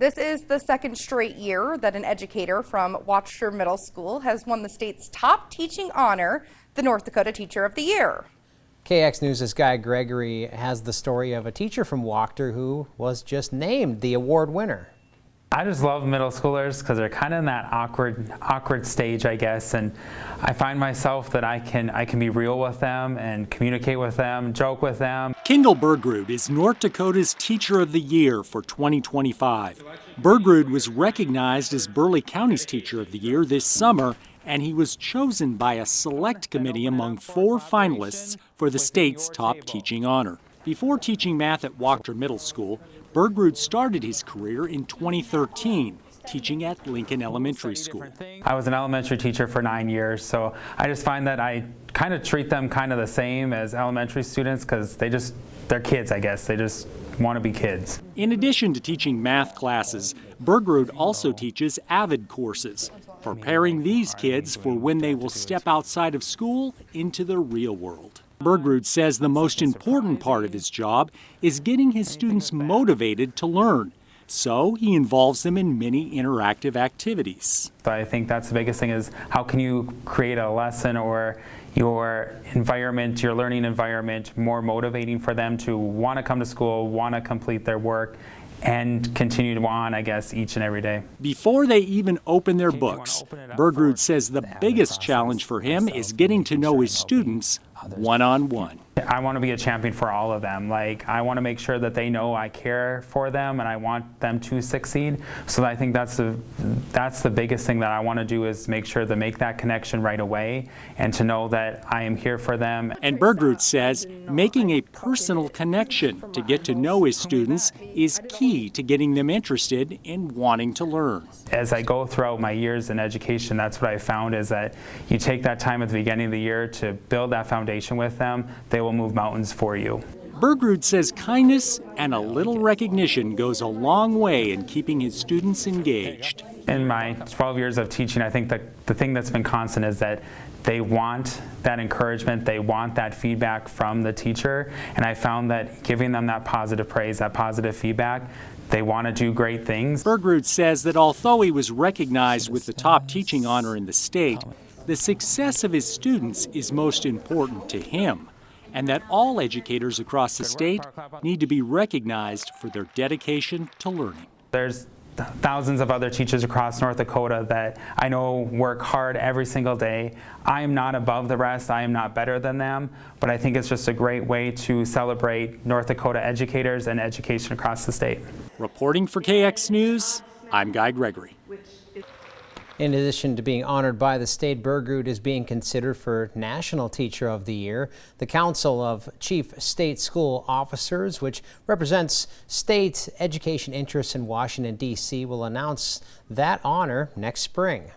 This is the second straight year that an educator from Wachter Middle School has won the state's top teaching honor, the North Dakota Teacher of the Year. KX News' Guy Gregory has the story of a teacher from Wachter who was just named the award winner. I just love middle schoolers because they're kind of in that awkward stage, I guess, and I find myself that I can be real with them and communicate with them, joke with them. Kendall Bergrud is North Dakota's Teacher of the Year for 2025. Bergrud was recognized as Burleigh County's Teacher of the Year this summer, and he was chosen by a select committee among 4 finalists for the state's top teaching honor. Before teaching math at Wachter Middle School, Bergrud started his career in 2013, teaching at Lincoln Elementary School. I was an elementary teacher for 9 years, so I just find that I kind of treat them kind of the same as elementary students because they're kids, I guess. They just want to be kids. In addition to teaching math classes, Bergrud also teaches AVID courses, preparing these kids for when they will step outside of school into the real world. Bergrud says the most important part of his job is getting his students motivated to learn, so he involves them in many interactive activities. I think that's the biggest thing is how can you create a lesson or your environment, your learning environment, more motivating for them to want to come to school, want to complete their work, and continue on, I guess, each and every day. Before they even open their books, Bergrud says the biggest challenge for him is getting to know his students one-on-one. I want to be a champion for all of them. Like, I want to make sure that they know I care for them and I want them to succeed. So I think that's the biggest thing that I want to do is make sure to make that connection right away and to know that I am here for them. And Bergrud says making a personal connection to get to know his students is key to getting them interested in wanting to learn. As I go throughout my years in education, that's what I found is that you take that time at the beginning of the year to build that foundation with them, they will move mountains for you. Bergrud says kindness and a little recognition goes a long way in keeping his students engaged. In my 12 years of teaching, I think that the thing that's been constant is that they want that encouragement, they want that feedback from the teacher, and I found that giving them that positive praise, that positive feedback, they want to do great things. Bergrud says that although he was recognized with the top teaching honor in the state, the success of his students is most important to him, and that all educators across the state need to be recognized for their dedication to learning. There's thousands of other teachers across North Dakota that I know work hard every single day. I am not above the rest, I am not better than them, but I think it's just a great way to celebrate North Dakota educators and education across the state. Reporting for KX News, I'm Guy Gregory. In addition to being honored by the state, Bergrud is being considered for National Teacher of the Year. The Council of Chief State School Officers, which represents state education interests in Washington, D.C., will announce that honor next spring.